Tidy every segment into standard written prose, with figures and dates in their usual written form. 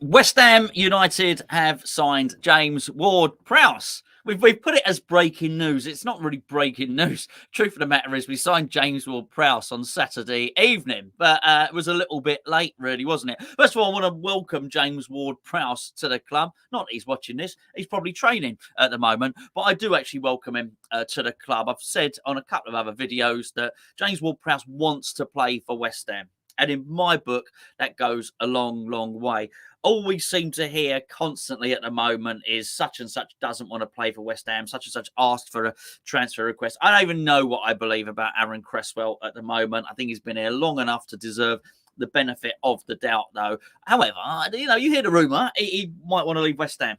West Ham United have signed James Ward-Prowse. We've put it as breaking news. It's not really breaking news. Truth of the matter is we signed James Ward-Prowse on Saturday evening, but it was a little bit late, really, wasn't it? First of all, I want to welcome James Ward-Prowse to the club. Not that he's watching this. He's probably training at the moment, but I do actually welcome him to the club. I've said on a couple of other videos that James Ward-Prowse wants to play for West Ham. And in my book, that goes a long, long way. All we seem to hear constantly at the moment is such and such doesn't want to play for West Ham, such and such asked for a transfer request. I don't even know what I believe about Aaron Cresswell at the moment. I think he's been here long enough to deserve the benefit of the doubt, though. However, you hear the rumour, he might want to leave West Ham.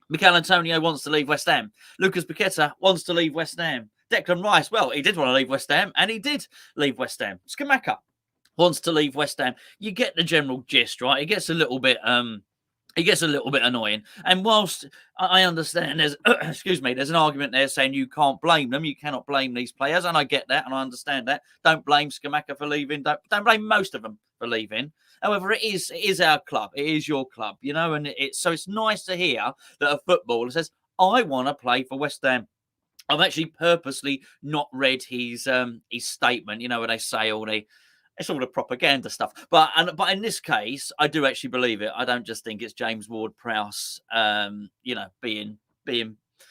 Mikel Antonio wants to leave West Ham. Lucas Paqueta wants to leave West Ham. Declan Rice, well, he did want to leave West Ham, and he did leave West Ham. Skamaka wants to leave West Ham. You get the general gist, right? It gets a little bit annoying. And whilst I understand there's there's an argument there saying you can't blame them, you cannot blame these players, and I get that and I understand that. Don't blame Skamaka for leaving. Don't blame most of them for leaving. However, it is our club. It is your club, and it's nice to hear that a footballer says, I want to play for West Ham. I've actually purposely not read his statement, when they say it's all the propaganda stuff. But in this case, I do actually believe it. I don't just think it's James Ward-Prowse, being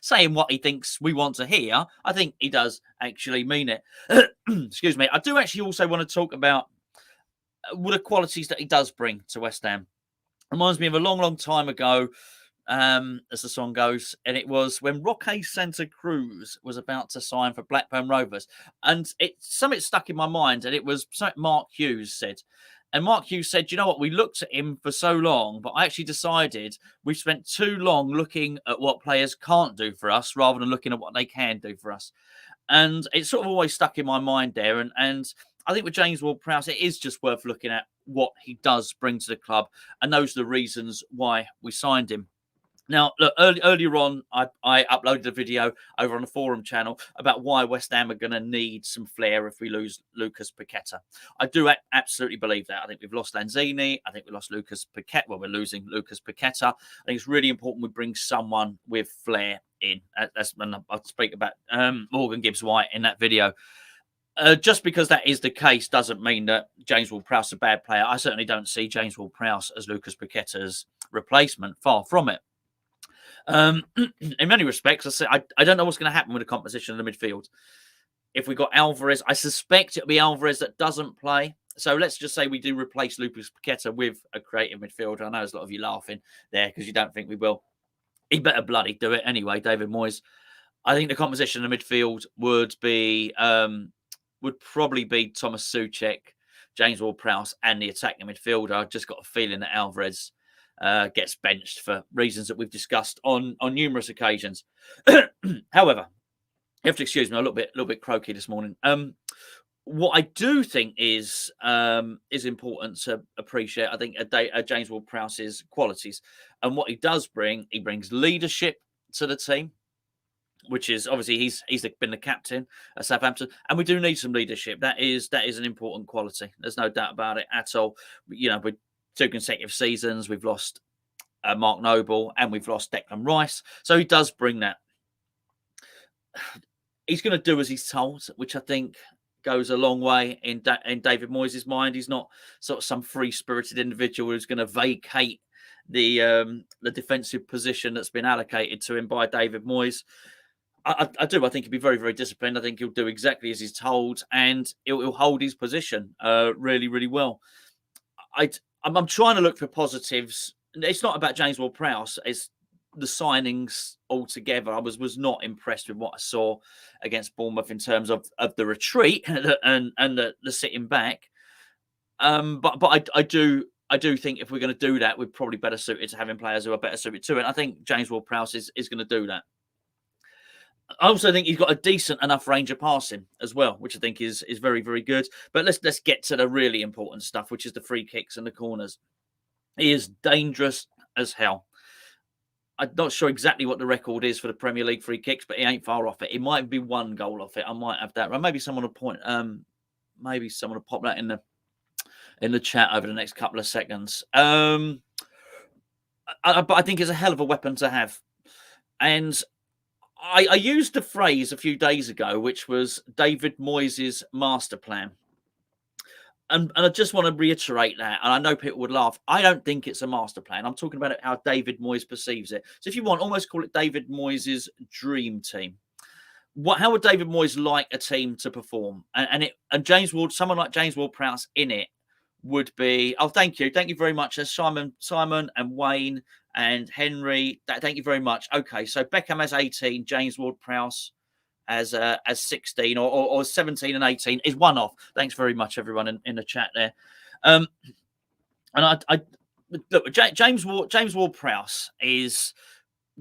saying what he thinks we want to hear. I think he does actually mean it. Excuse me. I do actually also want to talk about the qualities that he does bring to West Ham. Reminds me of a long, long time ago, as the song goes, and it was when Roque Santa Cruz was about to sign for Blackburn Rovers, and something stuck in my mind, and it was something Mark Hughes said. And Mark Hughes said, you know what, we looked at him for so long, but I actually decided we've spent too long looking at what players can't do for us rather than looking at what they can do for us. And it sort of always stuck in my mind there. And I think with James Ward-Prowse, it is just worth looking at what he does bring to the club, and those are the reasons why we signed him. Now, look, earlier on, I uploaded a video over on the forum channel about why West Ham are going to need some flair if we lose Lucas Paqueta. I do absolutely believe that. I think we've lost Lanzini. I think we lost Lucas Paqueta. Well, we're losing Lucas Paqueta. I think it's really important we bring someone with flair in. That's when I speak about Morgan Gibbs-White in that video. Just because that is the case doesn't mean that James Ward-Prowse is a bad player. I certainly don't see James Ward-Prowse as Lucas Paqueta's replacement. Far from it. In many respects, I don't know what's going to happen with the composition of the midfield. If we got Alvarez, I suspect it'll be Alvarez that doesn't play. So let's just say we do replace Lucas Paqueta with a creative midfielder. I know there's a lot of you laughing there because you don't think we will. He better bloody do it anyway, David Moyes. I think the composition of the midfield would probably be Thomas Souček, James Ward-Prowse, and the attacking midfielder. I've just got a feeling that Alvarez gets benched for reasons that we've discussed on numerous occasions. However, you have to excuse me, I'm a little bit croaky this morning. What I do think is important to appreciate, I think, James Ward-Prowse's qualities, and what he does bring. He brings leadership to the team, which is obviously he's been the captain at Southampton, and we do need some leadership. That is an important quality. There's no doubt about it at all. With 2 consecutive seasons, we've lost Mark Noble and we've lost Declan Rice. So he does bring that. He's going to do as he's told, which I think goes a long way in David Moyes' mind. He's not sort of some free-spirited individual who's going to vacate the defensive position that's been allocated to him by David Moyes. I think he'll be very, very disciplined. I think he'll do exactly as he's told, and he'll hold his position really, really well. I'm trying to look for positives. It's not about James Ward-Prowse. It's the signings altogether. I was not impressed with what I saw against Bournemouth in terms of the retreat and the sitting back. But I do think if we're going to do that, we're probably better suited to having players who are better suited to it. And I think James Ward-Prowse is going to do that. I also think he's got a decent enough range of passing as well, which I think is very, very good. But let's get to the really important stuff, which is the free kicks and the corners. He is dangerous as hell. I'm not sure exactly what the record is for the Premier League free kicks, but he ain't far off it. It might be 1 goal off it. I might have that. Or maybe someone will pop that in the chat over the next couple of seconds. But I think it's a hell of a weapon to have. And I used a phrase a few days ago, which was David Moyes' master plan. And I just want to reiterate that. And I know people would laugh. I don't think it's a master plan. I'm talking about how David Moyes perceives it. So if you want, almost call it David Moyes' dream team. How would David Moyes like a team to perform? And someone like James Ward-Prowse in it would be. Oh, thank you very much. There's Simon and Wayne and Henry. Thank you very much. Okay, so Beckham has 18, James Ward-Prowse as 16 or 17 and 18 is one off. Thanks very much, everyone in the chat there. And I look, James Ward-Prowse is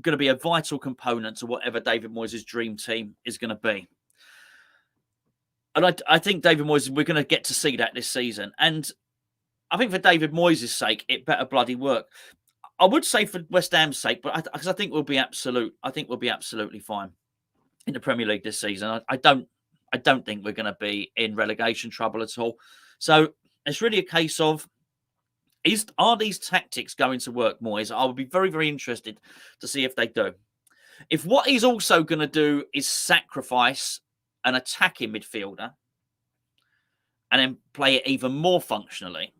going to be a vital component to whatever David Moyes' dream team is going to be. And I think David Moyes, we're going to get to see that this season. And I think for David Moyes' sake, it better bloody work. I would say for West Ham's sake, but because I think we'll be absolutely fine in the Premier League this season. I don't think we're going to be in relegation trouble at all. So it's really a case of, are these tactics going to work, Moyes? I would be very, very interested to see if they do. If what he's also going to do is sacrifice an attacking midfielder and then play it even more functionally.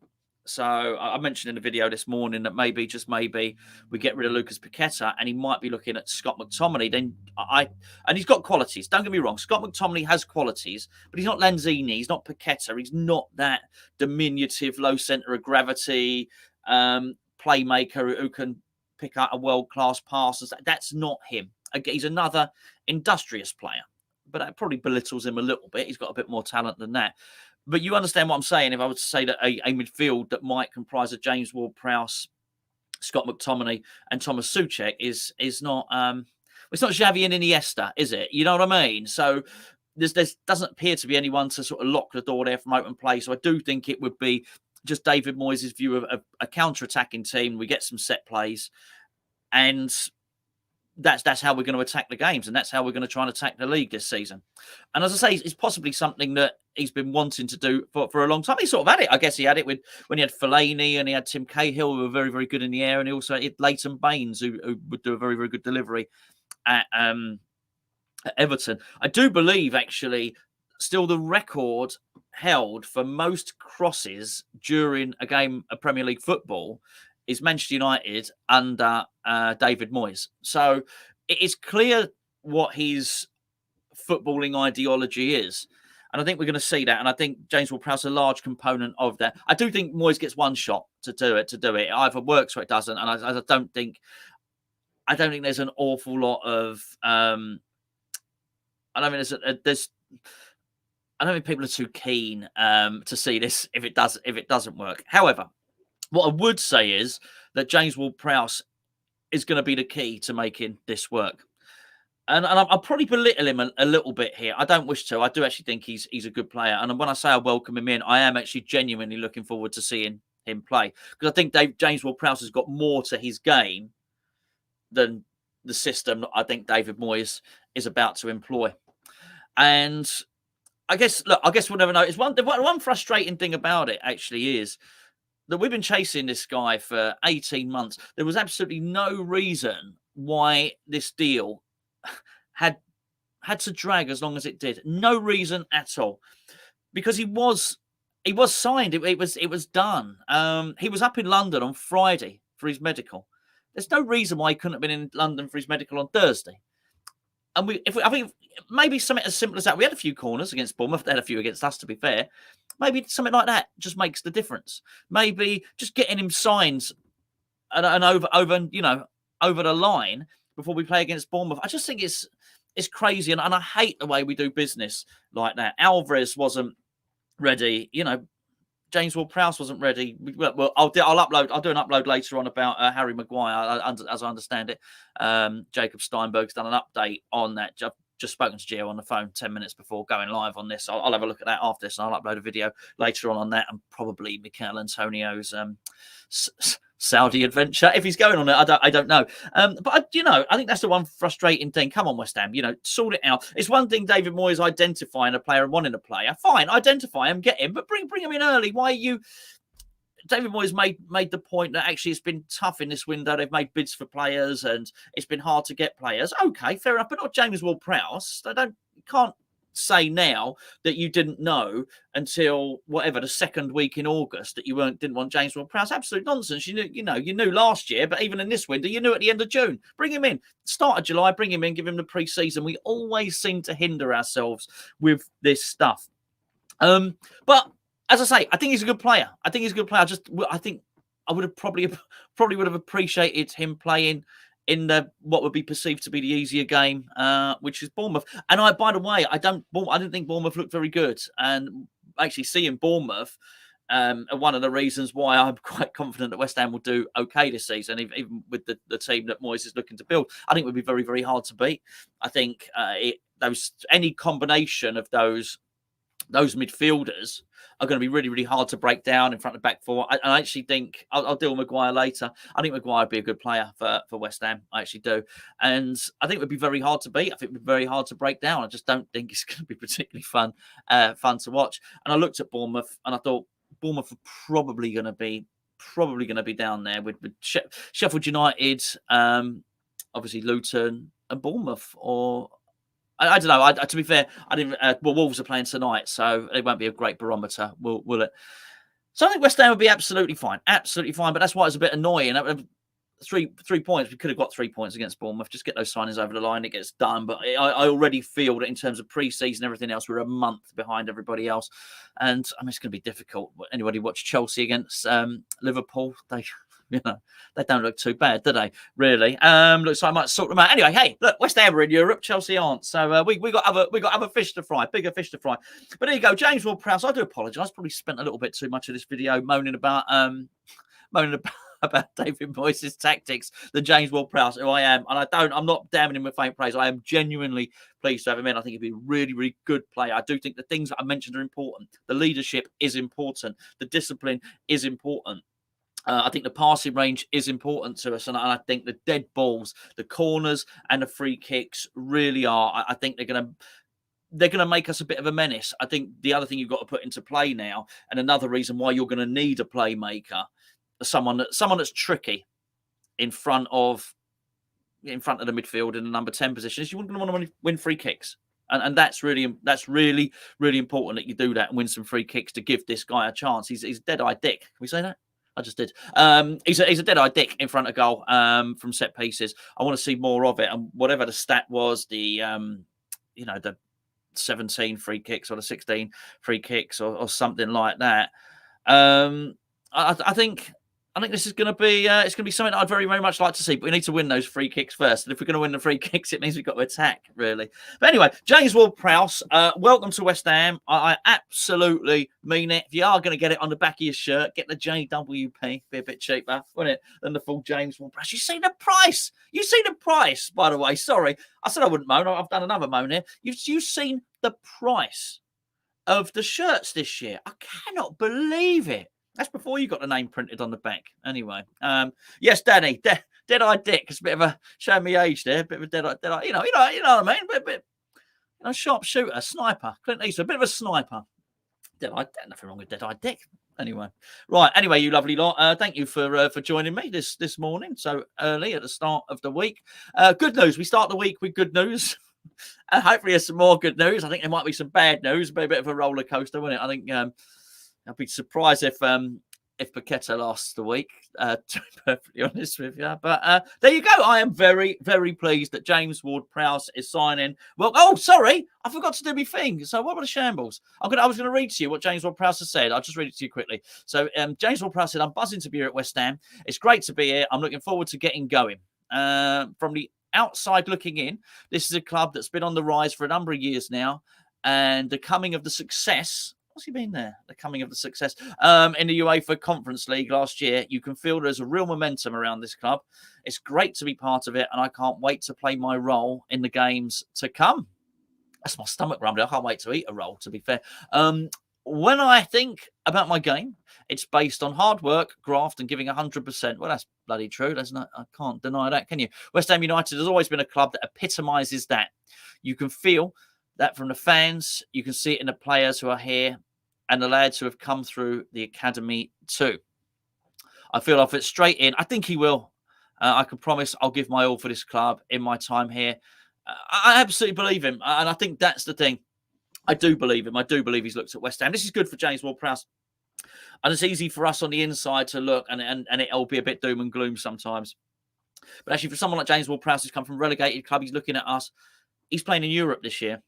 So I mentioned in the video this morning that maybe, just maybe, we get rid of Lucas Paqueta and he might be looking at Scott McTominay. And he's got qualities. Don't get me wrong. Scott McTominay has qualities, but he's not Lanzini. He's not Paqueta. He's not that diminutive, low centre of gravity playmaker who can pick out a world-class pass. That's not him. He's another industrious player, but that probably belittles him a little bit. He's got a bit more talent than that. But you understand what I'm saying if I would say that a midfield that might comprise of James Ward-Prowse, Scott McTominay and Thomas Souček is not it's not Xavi and Iniesta, is it? You know what I mean? So there doesn't appear to be anyone to sort of lock the door there from open play. So I do think it would be just David Moyes' view of a counter-attacking team. We get some set plays, and that's how we're going to attack the games, and that's how we're going to try and attack the league this season. And as I say, it's possibly something that he's been wanting to do for a long time. He sort of had it. I guess he had it when he had Fellaini and he had Tim Cahill, who were very, very good in the air, and he also had Leighton Baines, who would do a very, very good delivery at Everton. I do believe, actually, still the record held for most crosses during a game of Premier League football is Manchester United under David Moyes. So it is clear what his footballing ideology is. And I think we're going to see that. And I think James Ward-Prowse is a large component of that. I do think Moyes gets one shot to do it. It either works or it doesn't. And I don't think there's an awful lot of I don't think people are too keen to see this if it doesn't work. However, what I would say is that James Ward-Prowse is going to be the key to making this work. And I'll probably belittle him a little bit here. I don't wish to. I do actually think he's a good player. And when I say I welcome him in, I am actually genuinely looking forward to seeing him play. Because I think James Ward-Prowse has got more to his game than the system that I think David Moyes is about to employ. And I guess we'll never know. One frustrating thing about it actually is that we've been chasing this guy for 18 months. There was absolutely no reason why this deal had to drag as long as it did. No reason at all, because he was signed. It was done. He was up in London on Friday for his medical. There's no reason why he couldn't have been in London for his medical on Thursday. And I think maybe something as simple as that. We had a few corners against Bournemouth. They had a few against us, to be fair. Maybe something like that just makes the difference. Maybe just getting him signed and over the line before we play against Bournemouth. I just think it's crazy, and I hate the way we do business like that. Alvarez wasn't ready. James Ward-Prowse wasn't ready. Well, I'll do an upload later on about Harry Maguire, as I understand it. Jacob Steinberg's done an update on that. I've just spoken to Gio on the phone 10 minutes before going live on this. I'll have a look at that after this, and I'll upload a video later on that, and probably Mikel Antonio's Saudi adventure, if he's going on it. I don't know. But I think that's the one frustrating thing. Come on, West Ham, sort it out. It's one thing David Moyes identifying a player and wanting a player. Fine, identify him, get him, but bring him in early. Why are you David Moyes made the point that actually it's been tough in this window. They've made bids for players and it's been hard to get players. Okay, fair enough, but not James Ward-Prowse. Can't say now that you didn't know until whatever the second week in August that you didn't want James Ward-Prowse. Absolute nonsense. You knew last year, but even in this window, you knew at the end of June. Bring him in, start of July. Bring him in, give him the pre-season. We always seem to hinder ourselves with this stuff. But as I say, I think he's a good player. I think I think I would have probably would have appreciated him playing in what would be perceived to be the easier game, which is Bournemouth. And by the way, I didn't think Bournemouth looked very good. And actually seeing Bournemouth, one of the reasons why I'm quite confident that West Ham will do okay this season, even with the team that Moyes is looking to build, I think it would be very, very hard to beat. I think any combination of those midfielders are going to be really, really hard to break down in front of back four. I actually think I'll deal with Maguire later. I think Maguire would be a good player for West Ham. I actually do. And I think it would be very hard to beat. I think it would be very hard to break down. I just don't think it's going to be particularly fun to watch. And I looked at Bournemouth and I thought Bournemouth are probably going to be down there with Sheffield United, obviously Luton and Bournemouth, or I don't know. To be fair, I didn't. Wolves are playing tonight, so it won't be a great barometer, will it? So I think West Ham would be absolutely fine. But that's why it's a bit annoying. 3 points. We could have got 3 points against Bournemouth. Just get those signings over the line. It gets done. But I already feel that in terms of pre-season, everything else, we're a month behind everybody else, and I mean it's going to be difficult. Anybody watch Chelsea against Liverpool? They don't look too bad, do they? Really? Looks like I might sort them out. Anyway, hey, look, West Ham are in Europe, Chelsea aren't. So we got other fish to fry, bigger fish to fry. But there you go, James Ward-Prowse. I do apologise. Probably spent a little bit too much of this video moaning about David Moyes' tactics than James Ward-Prowse, who I am. And I'm not damning him with faint praise. I am genuinely pleased to have him in. I think he'd be a really, really good player. I do think the things that I mentioned are important. The leadership is important. The discipline is important. I think the passing range is important to us, and I think the dead balls, the corners, and the free kicks really are. I think they're going to make us a bit of a menace. I think the other thing you've got to put into play now, and another reason why you're going to need a playmaker, someone that's tricky in front of the midfield in the number 10 position, is you're going to want to win free kicks. And that's really, really important that you do that and win some free kicks to give this guy a chance. He's a dead-eye dick. Can we say that? I just did. He's a dead-eye dick in front of goal from set pieces. I want to see more of it. And whatever the stat was, the 17 free kicks or the 16 free kicks or something like that. I think this is going to be it's going to be something that I'd very, very much like to see. But we need to win those free kicks first. And if we're going to win the free kicks, it means we've got to attack, really. But anyway, James Ward-Prowse, welcome to West Ham. I absolutely mean it. If you are going to get it on the back of your shirt, get the JWP. Be a bit cheaper, wouldn't it, than the full James Ward-Prowse. You see the price. You see the price, by the way. Sorry. I said I wouldn't moan. I've done another moan here. You've seen the price of the shirts this year. I cannot believe it. That's before you got the name printed on the back. Anyway, yes, Danny, dead-eye dick. It's a bit of a showing me age there. A bit of a dead-eye. You know what I mean. Bit sharp shooter, sniper. Clint Eastwood, a bit of a sniper. Dead-eye, nothing wrong with dead-eye dick. Anyway, right. Anyway, you lovely lot. Thank you for joining me this morning so early at the start of the week. Good news. We start the week with good news. And hopefully there's some more good news. I think there might be some bad news, but a bit of a roller coaster, wouldn't it? I think. I'd be surprised if Paqueta lost the week, to be perfectly honest with you. But there you go. I am very, very pleased that James Ward-Prowse is signing. Well, oh, sorry. I forgot to do my thing. So what about the shambles? I was going to read to you what James Ward-Prowse has said. I'll just read it to you quickly. So James Ward-Prowse said, I'm buzzing to be here at West Ham. It's great to be here. I'm looking forward to getting going. From the outside looking in, this is a club that's been on the rise for a number of years now. And the coming of the success... What's he been there? The coming of the success in the UEFA Conference League last year. You can feel there's a real momentum around this club. It's great to be part of it, and I can't wait to play my role in the games to come. That's my stomach rumbling. I can't wait to eat a roll, to be fair. When I think about my game, it's based on hard work, graft, and giving 100%. Well, that's bloody true. I can't deny that, can you? West Ham United has always been a club that epitomises that. You can feel that from the fans, you can see it in the players who are here and the lads who have come through the academy too. I feel I'll fit straight in. I think he will. I can promise I'll give my all for this club in my time here. I absolutely believe him. And I think that's the thing. I do believe him. I do believe he's looked at West Ham. This is good for James Ward-Prowse. And it's easy for us on the inside to look, and it'll be a bit doom and gloom sometimes. But actually, for someone like James Ward-Prowse who's come from a relegated club, he's looking at us. He's playing in Europe this year.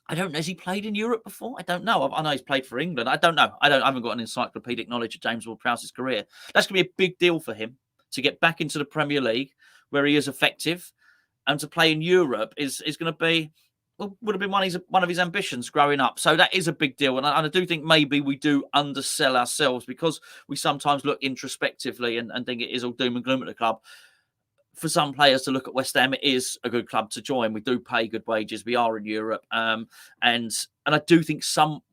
I don't know. Has he played in Europe before? I don't know. I know he's played for England. I don't know. I haven't got an encyclopedic knowledge of James Ward-Prowse's career. That's going to be a big deal for him to get back into the Premier League where he is effective, and to play in Europe is going to be, well, would have been one of his ambitions growing up. So that is a big deal. And I do think maybe we do undersell ourselves because we sometimes look introspectively and think it is all doom and gloom at the club. For some players to look at West Ham, it is a good club to join. We do pay good wages. We are in Europe. And I do think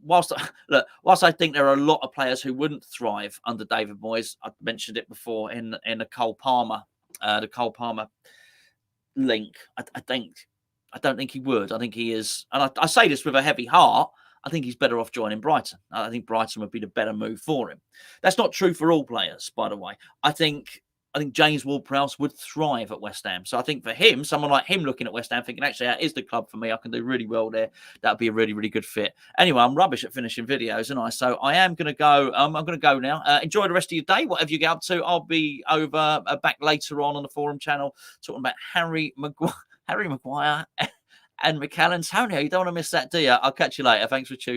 whilst I think there are a lot of players who wouldn't thrive under David Moyes, I mentioned it before in the Cole Palmer link. I don't think he would. I think he is, and I say this with a heavy heart, I think he's better off joining Brighton. I think Brighton would be the better move for him. That's not true for all players, by the way. I think James Ward-Prowse would thrive at West Ham. So I think for him, someone like him looking at West Ham, thinking, actually, that is the club for me. I can do really well there. That would be a really, really good fit. Anyway, I'm rubbish at finishing videos, and so I am going to go. I'm going to go now. Enjoy the rest of your day, whatever you get up to. I'll be over back later on the forum channel talking about Harry Maguire and McAllen. Tony, you don't want to miss that, do you? I'll catch you later. Thanks for tuning in.